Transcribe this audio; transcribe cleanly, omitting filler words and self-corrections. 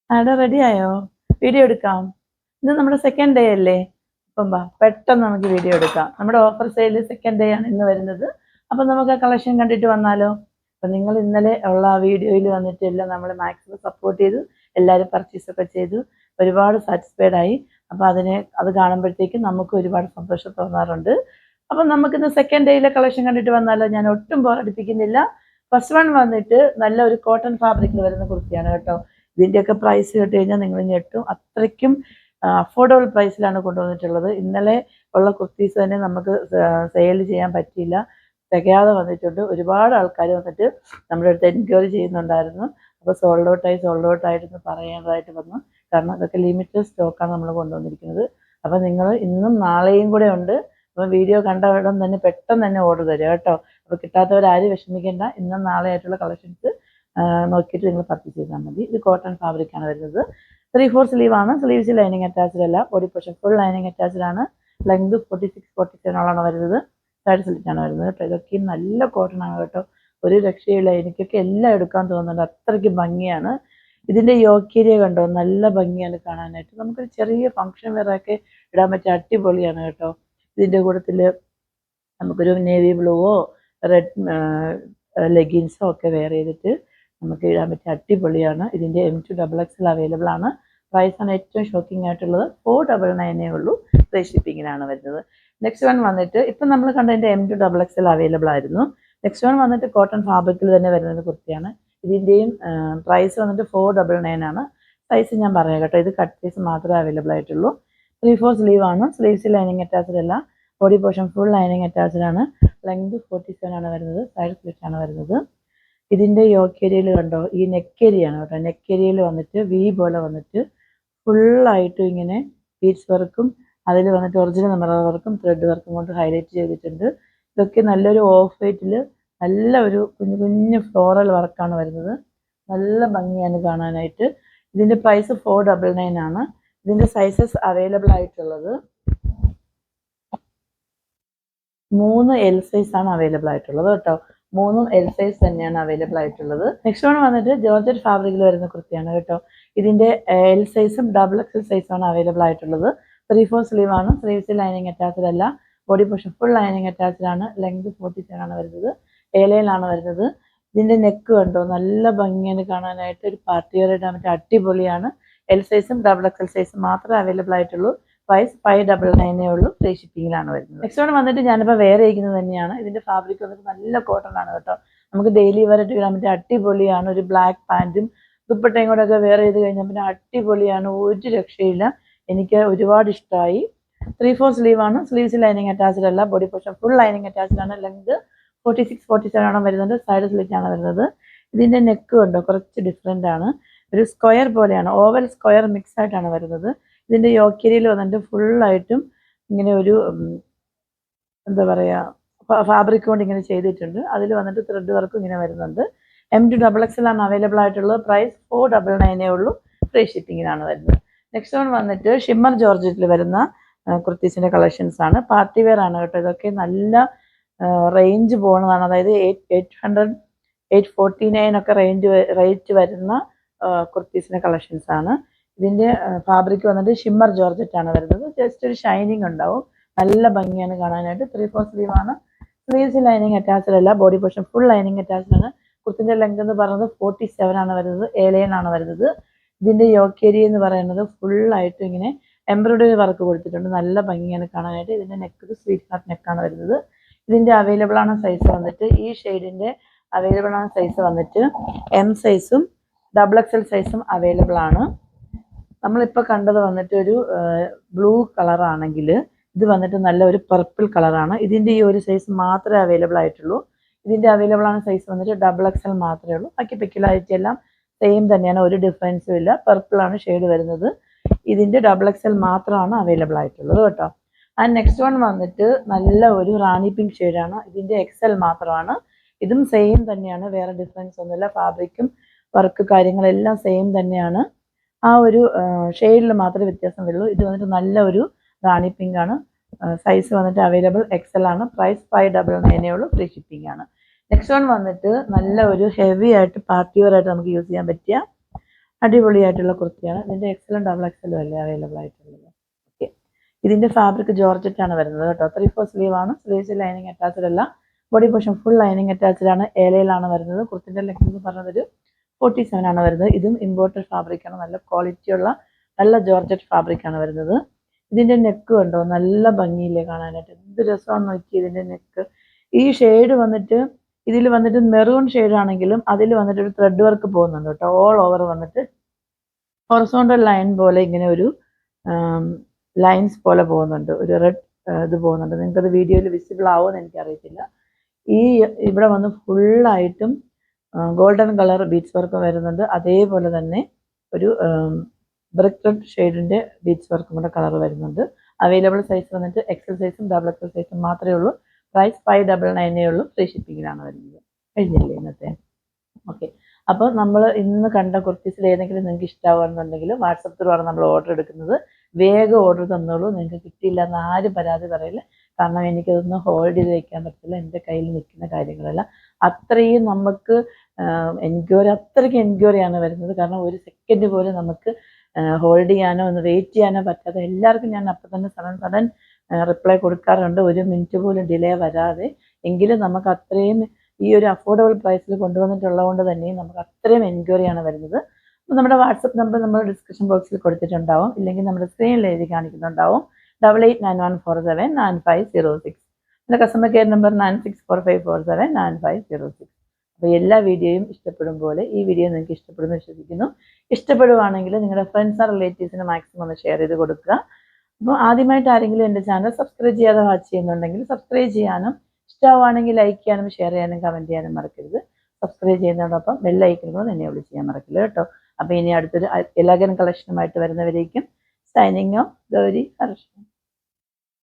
ആടെ റെഡി ആയോ? വീഡിയോ എടുക്കാം. ഇന്ന് നമ്മുടെ സെക്കൻഡ് ഡേ അല്ലേ? അപ്പം വാ പെട്ടെന്ന് നമുക്ക് വീഡിയോ എടുക്കാം. നമ്മുടെ ഓഫർ സെയിൽ സെക്കൻഡ് ഡേ ആണ് ഇന്ന് വരുന്നത്. അപ്പം നമുക്ക് ആ കളക്ഷൻ കണ്ടിട്ട് വന്നാലോ? അപ്പം നിങ്ങൾ ഇന്നലെ ഉള്ള ആ വീഡിയോയിൽ വന്നിട്ട് എല്ലാം നമ്മൾ മാക്സിമം സപ്പോർട്ട് ചെയ്തു. എല്ലാവരും പർച്ചേസ് ഒക്കെ ചെയ്തു. ഒരുപാട് സാറ്റിസ്ഫൈഡ് ആയി. അപ്പം അത് കാണുമ്പോഴത്തേക്കും നമുക്ക് ഒരുപാട് സന്തോഷം തോന്നാറുണ്ട്. അപ്പം നമുക്കിന്ന് സെക്കൻഡ് ഡേയിലെ കളക്ഷൻ കണ്ടിട്ട് വന്നാലോ? ഞാൻ ഒട്ടും ബോറടിപ്പിക്കുന്നില്ല. ഫസ്റ്റ് വൺ വന്നിട്ട് നല്ല ഒരു കോട്ടൺ ഫാബ്രിക്കിൽ വരുന്ന കുർത്തിയാണ് കേട്ടോ. ഇതിൻ്റെയൊക്കെ പ്രൈസ് കേട്ട് കഴിഞ്ഞാൽ നിങ്ങൾ ഞെട്ടും. അത്രയ്ക്കും അഫോർഡബിൾ പ്രൈസിലാണ് കൊണ്ടുവന്നിട്ടുള്ളത്. ഇന്നലെ ഉള്ള കുർത്തീസ് തന്നെ നമുക്ക് സെയിൽ ചെയ്യാൻ പറ്റിയില്ല, തികയാതെ വന്നിട്ടുണ്ട്. ഒരുപാട് ആൾക്കാർ വന്നിട്ട് നമ്മുടെ അടുത്ത് എൻക്വയറി ചെയ്യുന്നുണ്ടായിരുന്നു. അപ്പോൾ സോൾഡ് ഔട്ടായിട്ടെന്ന് പറയേണ്ടതായിട്ട് വന്നു. കാരണം അതൊക്കെ ലിമിറ്റഡ് സ്റ്റോക്കാണ് നമ്മൾ കൊണ്ടുവന്നിരിക്കുന്നത്. അപ്പോൾ നിങ്ങൾ ഇന്നും നാളെയും കൂടെ ഉണ്ട്. അപ്പോൾ വീഡിയോ കണ്ട ഉടൻ തന്നെ പെട്ടെന്ന് തന്നെ ഓർഡർ തരിക കേട്ടോ. അപ്പോൾ കിട്ടാത്തവരാരും വിഷമിക്കേണ്ട. ഇന്നും നാളെ ആയിട്ടുള്ള കളക്ഷൻസ് നോക്കിയിട്ട് നിങ്ങൾ പർച്ചേസ് ചെയ്താൽ മതി. ഇത് കോട്ടൺ ഫാബ്രിക്കാണ് വരുന്നത്. 3/4 സ്ലീവ് ആണ്. സ്ലീവ്സ് ലൈനിങ് അറ്റാച്ച്ഡ് അല്ല. Body portion full lining attached ആണ്. ലെങ്ത് 46-47 വരുന്നത്. സൈഡ് സ്ലിറ്റാണ് വരുന്നത് കേട്ടോ. ഇതൊക്കെയും നല്ല കോട്ടൺ ആണ് കേട്ടോ. ഒരു രക്ഷയില്ല. എനിക്കൊക്കെ എല്ലാം എടുക്കാൻ തോന്നുന്നുണ്ട്, അത്രയ്ക്ക് ഭംഗിയാണ്. ഇതിൻ്റെ യോക്കേരിയ കണ്ടോ, നല്ല ഭംഗിയാണ് കാണാനായിട്ട്. നമുക്കൊരു ചെറിയ ഫംഗ്ഷൻ വെയറൊക്കെ ഇടാൻ പറ്റിയ അടിപൊളിയാണ് കേട്ടോ. ഇതിൻ്റെ കൂട്ടത്തിൽ നമുക്കൊരു നേവി ബ്ലൂവോ റെഡ് ലെഗിൻസോ ഒക്കെ വെയർ ചെയ്തിട്ട് നമുക്ക് ഇടാൻ പറ്റിയ അടിപൊളിയാണ്. ഇതിൻ്റെ M2XXL അവൈലബിൾ ആണ്. പ്രൈസാണ് ഏറ്റവും ഷോക്കിംഗ് ആയിട്ടുള്ളത്. 499 ഉള്ളൂ. ഫ്രീ ഷിപ്പിങ്ങിനാണ് വരുന്നത്. നെക്സ്റ്റ് വൺ വന്നിട്ട് ഇപ്പം നമ്മൾ കണ്ടതിൻ്റെ M2XXL അവൈലബിൾ ആയിരുന്നു. നെക്സ്റ്റ് വൺ വന്നിട്ട് കോട്ടൺ ഫാബ്രിക്കിൽ തന്നെ വരുന്ന കുർത്തിയാണ്. ഇതിൻ്റെയും പ്രൈസ് വന്നിട്ട് 499 ആണ്. സൈസ് ഞാൻ പറയാം കേട്ടോ. ഇത് കട്ട് പീസ് മാത്രമേ അവൈലബിൾ ആയിട്ടുള്ളൂ. 3/4 സ്ലീവ് ആണ്. സ്ലീവ്സ് ലൈനിങ് അറ്റാച്ച്ഡ് അല്ല. Body portion full lining attached ആണ്. ലെങ്ത് 47 ആണ് വരുന്നത്. സൈഡ് സ്ലിറ്റ് ആണ് വരുന്നത്. ഇതിൻ്റെ യോക്കേരിയയിൽ കണ്ടോ, ഈ നെക്കേരിയാണ് കേട്ടോ. നെക്കേരിയയിൽ വന്നിട്ട് വി പോലെ വന്നിട്ട് ഫുള്ളായിട്ടും ഇങ്ങനെ ബീഡ്സ് വർക്കും അതിൽ വന്നിട്ട് ഒറിജിനൽ മിറർ വർക്കും ത്രെഡ് വർക്കും കൊണ്ട് ഹൈലൈറ്റ് ചെയ്തിട്ടുണ്ട്. ഇതൊക്കെ നല്ലൊരു ഓഫ് വൈറ്റിൽ നല്ല ഒരു കുഞ്ഞു കുഞ്ഞു ഫ്ലോറൽ വർക്കാണ് വരുന്നത്. നല്ല ഭംഗിയാണ് കാണാനായിട്ട്. ഇതിൻ്റെ പ്രൈസ് 499 ആണ്. ഇതിൻ്റെ സൈസസ് അവൈലബിൾ ആയിട്ടുള്ളത് 3 L സൈസ് ആണ് അവൈലബിൾ ആയിട്ടുള്ളത് കേട്ടോ. 3 L സൈസ് തന്നെയാണ് അവൈലബിൾ ആയിട്ടുള്ളത്. നെക്സ്റ്റ് വൺ വന്നിട്ട് ജോർജറ്റ് ഫാബ്രിക്കിൽ വരുന്ന കുർത്തിയാണ് കേട്ടോ. ഇതിൻ്റെ L സൈസും XXL സൈസുമാണ് അവൈലബിൾ ആയിട്ടുള്ളത്. 3/4 സ്ലീവ് ആണ്. സ്ലീവ്സ് ലൈനിങ് അറ്റാച്ച്ഡ് അല്ല. Body portion full lining attached ആണ്. ലെങ്ത് 47 ആണ് വരുന്നത്. ഏലയിലാണ് വരുന്നത്. ഇതിൻ്റെ നെക്ക് കണ്ടോ, നല്ല ഭംഗിയാണ് കാണാനായിട്ട്. ഒരു പാർട്ടി വെയർ ഇടാൻ പറ്റിയ അടിപൊളിയാണ്. L സൈസും XXL സൈസും മാത്രമേ അവൈലബിൾ ആയിട്ടുള്ളൂ. പ്രൈസ് 599 ഉള്ളൂ. ഫ്രീ ഷിപ്പിങ്ങിലാണ് വരുന്നത്. നെക്സ്റ്റ് വൺ വന്നിട്ട് ഞാനിപ്പോൾ വെയർ ചെയ്യുന്നത് തന്നെയാണ്. ഇതിൻ്റെ ഫാബ്രിക് വന്നിട്ട് നല്ല കോട്ടൺ ആണ് കേട്ടോ. നമുക്ക് ഡെയിലി വെയറായിട്ട് ഇടാൻ പറ്റിയ അടിപൊളിയാണ്. ഒരു ബ്ലാക്ക് പാൻറ്റും ദുപ്പട്ടയും കൂടെ ഒക്കെ വെയർ ചെയ്ത് കഴിഞ്ഞാൽ പിന്നെ അടിപൊളിയാണ്. ഒരു രക്ഷയില്ല. എനിക്ക് ഒരുപാട് ഇഷ്ടമായി. 3/4 സ്ലീവ് ആണ്. സ്ലീവ്സ് ലൈനിങ് അറ്റാച്ച്ഡ് അല്ല. Body portion full lining attached ആണ്. ലെങ്ത് 46-47 വരുന്നുണ്ട്. സൈഡ് സ്ലിറ്റ് ആണ് വരുന്നത്. ഇതിൻ്റെ നെക്ക് കണ്ടോ, കുറച്ച് ഡിഫറെൻ്റ് ആണ്. ഒരു സ്ക്വയർ പോലെയാണ്, ഓവൽ സ്ക്വയർ മിക്സ് ആയിട്ടാണ് വരുന്നത്. ഇതിൻ്റെ യോക്കേരിയയിൽ വന്നിട്ട് ഫുള്ളായിട്ടും ഇങ്ങനെ ഒരു എന്താ പറയുക ഫാബ്രിക് കൊണ്ട് ഇങ്ങനെ ചെയ്തിട്ടുണ്ട്. അതിൽ വന്നിട്ട് ത്രെഡ് വർക്കും ഇങ്ങനെ വരുന്നുണ്ട്. M2XXL ആണ് അവൈലബിൾ ആയിട്ടുള്ളത്. പ്രൈസ് 499 ഉള്ളൂ. ഫ്രീ ഷിപ്പിങ്ങിനാണ് വരുന്നത്. നെക്സ്റ്റ് വൺ വന്നിട്ട് ഷിമ്മർ ജോർജറ്റിൽ വരുന്ന കുർത്തീസിൻ്റെ കളക്ഷൻസ് ആണ്. പാർട്ടി വെയർ ആണ് കേട്ടോ. ഇതൊക്കെ നല്ല റേഞ്ച് പോകുന്നതാണ്. അതായത് 849 ഒക്കെ റേറ്റ് വരുന്ന കുർത്തീസിൻ്റെ കളക്ഷൻസ് ആണ്. ഇതിൻ്റെ ഫാബ്രിക് വന്നിട്ട് ഷിമ്മർ ജോർജറ്റ് ആണ് വരുന്നത്. ജസ്റ്റ് ഒരു ഷൈനിങ് ഉണ്ടാവും. നല്ല ഭംഗിയാണ് കാണാനായിട്ട്. 3/4 സ്ലീവ് ആണ്. സ്ലീവ്സ് ലൈനിങ് അറ്റാച്ച്ഡ് അല്ല. Body portion full lining attached ആണ്. കുർത്തിൻ്റെ ലെങ്ത് എന്ന് പറയുന്നത് 47 ആണ് വരുന്നത്. ഏലയനാണ് വരുന്നത്. ഇതിൻ്റെ യോക്കേരിയ എന്ന് പറയുന്നത് ഫുള്ളായിട്ട് ഇങ്ങനെ എംബ്രോയിഡറി വർക്ക് കൊടുത്തിട്ടുണ്ട്. നല്ല ഭംഗിയാണ് കാണാനായിട്ട്. ഇതിൻ്റെ നെക്ക് സ്വീറ്റ് ഹാർട്ട് നെക്കാണ് വരുന്നത്. ഇതിൻ്റെ അവൈലബിൾ ആണ് സൈസ് വന്നിട്ട് ഈ ഷെയ്ഡിൻ്റെ അവൈലബിൾ ആണ് സൈസ് വന്നിട്ട് M സൈസും XXL സൈസും അവൈലബിൾ ആണ്. നമ്മളിപ്പോൾ കണ്ടത് വന്നിട്ട് ഒരു ബ്ലൂ കളറാണെങ്കിൽ ഇത് വന്നിട്ട് നല്ല ഒരു പർപ്പിൾ കളറാണ്. ഇതിൻ്റെ ഈ ഒരു സൈസ് മാത്രമേ അവൈലബിൾ ആയിട്ടുള്ളൂ. ഇതിൻ്റെ അവൈലബിൾ ആണ് സൈസ് വന്നിട്ട് XXL മാത്രമേ ഉള്ളൂ. ബാക്കി പെക്യുലാരിറ്റി എല്ലാം സെയിം തന്നെയാണ്, ഒരു ഡിഫറൻസും ഇല്ല. പർപ്പിളാണ് ഷെയ്ഡ് വരുന്നത്. ഇതിൻ്റെ XXL മാത്രമാണ് അവൈലബിൾ ആയിട്ടുള്ളത് കേട്ടോ. ആൻഡ് നെക്സ്റ്റ് വൺ വന്നിട്ട് നല്ല ഒരു റാണി പിങ്ക് ഷെയ്ഡാണ്. ഇതിൻ്റെ XL മാത്രമാണ്. ഇതും സെയിം തന്നെയാണ്, വേറെ ഡിഫറൻസ് ഒന്നുമില്ല. ഫാബ്രിക്കും വർക്ക് കാര്യങ്ങളെല്ലാം സെയിം തന്നെയാണ്. ആ ഒരു ഷെയ്ഡിൽ മാത്രമേ വ്യത്യാസം വരുള്ളൂ. ഇത് വന്നിട്ട് നല്ല ഒരു റാണി പിങ്ക് ആണ്. സൈസ് വന്നിട്ട് അവൈലബിൾ XL ആണ്. പ്രൈസ് 599 ഉള്ളൂ. ഫ്രീ ഷിപ്പിംഗ് ആണ്. നെക്സ്റ്റ് വൺ വന്നിട്ട് നല്ല ഒരു ഹെവി ആയിട്ട് പാർട്ടി വെയർ ആയിട്ട് നമുക്ക് യൂസ് ചെയ്യാൻ പറ്റിയ അടിപൊളിയായിട്ടുള്ള കുർത്തിയാണ്. ഇതിൻ്റെ എക്സലും ഡബിൾ എക്സലും അല്ലേ അവൈലബിൾ ആയിട്ടുള്ളത്. ഓക്കെ, ഇതിൻ്റെ ഫാബ്രിക് ജോർജറ്റ് ആണ് വരുന്നത് കേട്ടോ. 3/4 സ്ലീവ് ആണ്. സ്ലീവ്സ് ലൈനിങ് അറ്റാച്ച്ഡ് അല്ല. Body portion full lining attached ആണ്. ഏലയിലാണ് വരുന്നത്. കുർത്തിൻ്റെ ലെങ്ത് എന്ന് പറഞ്ഞതൊരു 47 ആണ് വരുന്നത്. ഇതും ഇമ്പോർട്ടഡ് ഫാബ്രിക്കാണ്. നല്ല ക്വാളിറ്റിയുള്ള നല്ല ജോർജറ്റ് ഫാബ്രിക്കാണ് വരുന്നത്. ഇതിൻ്റെ നെക്ക് കണ്ടോ, നല്ല ഭംഗിയില്ലേ കാണാനായിട്ട്. എന്ത് രസമാണെന്ന് നോക്കി ഇതിൻ്റെ നെക്ക്. ഈ ഷെയ്ഡ് വന്നിട്ട് ഇതിൽ വന്നിട്ട് മെറൂൺ ഷെയ്ഡ് ആണെങ്കിലും അതിൽ വന്നിട്ട് ഒരു ത്രെഡ് വർക്ക് പോകുന്നുണ്ട് കേട്ടോ. ഓൾ ഓവർ വന്നിട്ട് ഹൊറിസോണ്ടൽ ലൈൻ പോലെ ഇങ്ങനെ ഒരു ലൈൻസ് പോലെ പോകുന്നുണ്ട്. ഒരു റെഡ് ഇത് പോകുന്നുണ്ട്. നിങ്ങൾക്കത് വീഡിയോയിൽ വിസിബിൾ ആവുമെന്ന് എനിക്കറിയത്തില്ല. ഈ ഇവിടെ വന്ന് ഫുള്ളായിട്ടും ഗോൾഡൻ കളർ ബീഡ്സ് വർക്ക് വരുന്നുണ്ട്. അതേപോലെ തന്നെ ഒരു ബ്രിക്ക് റെഡ് ഷെയ്ഡിൻ്റെ ബീഡ്സ് വർക്കും കൂടെ കളർ വരുന്നുണ്ട്. അവൈലബിൾ സൈസ് വന്നിട്ട് എക്സൽ സൈസും ഡബിൾ എക്സൽ സൈസും മാത്രമേ ഉള്ളൂ. പ്രൈസ് 599 ഉള്ളൂ. ഫ്രീ ഷിപ്പിങ്ങിലാണ് വരുന്നത്. കഴിഞ്ഞില്ലേ ഇന്നത്തെ? ഓക്കെ, അപ്പോൾ നമ്മൾ ഇന്ന് കണ്ട കുർത്തീസിൽ ഏതെങ്കിലും നിങ്ങൾക്ക് ഇഷ്ടമാവുകയാണെന്നുണ്ടെങ്കിൽ വാട്സപ്പ് ത്രൂവാണ് നമ്മൾ ഓർഡർ എടുക്കുന്നത്. വേഗം ഓർഡർ തന്നോളൂ. നിങ്ങൾക്ക് കിട്ടിയില്ല എന്ന് ആരും പരാതി പറയില്ല. കാരണം എനിക്കതൊന്നും ഹോൾഡ് ചെയ്ത് വയ്ക്കാൻ പറ്റില്ല. എൻ്റെ കയ്യിൽ നിൽക്കുന്ന കാര്യങ്ങളല്ല. അത്രയും നമുക്ക് അത്രയ്ക്ക് എൻക്വയറിയാണ് വരുന്നത്. കാരണം ഒരു സെക്കൻഡ് പോലും നമുക്ക് ഹോൾഡ് ചെയ്യാനോ ഒന്ന് വെയിറ്റ് ചെയ്യാനോ പറ്റാതെ എല്ലാവർക്കും ഞാൻ അപ്പം തന്നെ സഡൻ റിപ്ലൈ കൊടുക്കാറുണ്ട്. ഒരു മിനിറ്റ് പോലും ഡിലേ വരാതെ. എങ്കിലും നമുക്ക് അത്രയും ഈ ഒരു അഫോർഡബിൾ പ്രൈസിൽ കൊണ്ടുവന്നിട്ടുള്ളത് കൊണ്ട് തന്നെ നമുക്ക് അത്രയും എൻക്വയറിയാണ് വരുന്നത്. അപ്പോൾ നമ്മുടെ വാട്സപ്പ് നമ്പർ നമ്മൾ ഡിസ്ക്രിപ്ഷൻ ബോക്സിൽ കൊടുത്തിട്ടുണ്ടാവും. ഇല്ലെങ്കിൽ നമ്മുടെ സ്ക്രീനിൽ എഴുതി കാണിക്കുന്നുണ്ടാവും. 8891479506. എൻ്റെ കസ്റ്റമർ കെയർ നമ്പർ 9645479506. അപ്പോൾ എല്ലാ വീഡിയോയും ഇഷ്ടപ്പെടും പോലെ ഈ വീഡിയോ നിങ്ങൾക്ക് ഇഷ്ടപ്പെടുമെന്ന് വിശ്വസിക്കുന്നു. ഇഷ്ടപ്പെടുവാണെങ്കിൽ നിങ്ങളുടെ ഫ്രണ്ട്സ് ആൻഡ് റിലേറ്റീവ്സിന് മാക്സിമം ഒന്ന് ഷെയർ ചെയ്ത് കൊടുക്കുക. അപ്പോൾ ആദ്യമായിട്ട് ആരെങ്കിലും എൻ്റെ ചാനൽ സബ്സ്ക്രൈബ് ചെയ്യാതെ വാച്ച് ചെയ്യുന്നുണ്ടെങ്കിൽ സബ്സ്ക്രൈബ് ചെയ്യാനും, ഇഷ്ടമാണെങ്കിൽ ലൈക്ക് ചെയ്യാനും ഷെയർ ചെയ്യാനും കമൻറ്റ് ചെയ്യാനും മറക്കരുത്. സബ്സ്ക്രൈബ് ചെയ്യുന്നതോടൊപ്പം ബെല്ലൈക്കണും എന്നെ വിളിച്ച് ചെയ്യാൻ മറക്കില്ല കേട്ടോ. അപ്പോൾ ഇനി അടുത്തൊരു എലഗൻ കളക്ഷനുമായിട്ട് വരുന്നവരേക്കും സൈനിങ് ഓഫ് ഗൗരി ഹർഷ.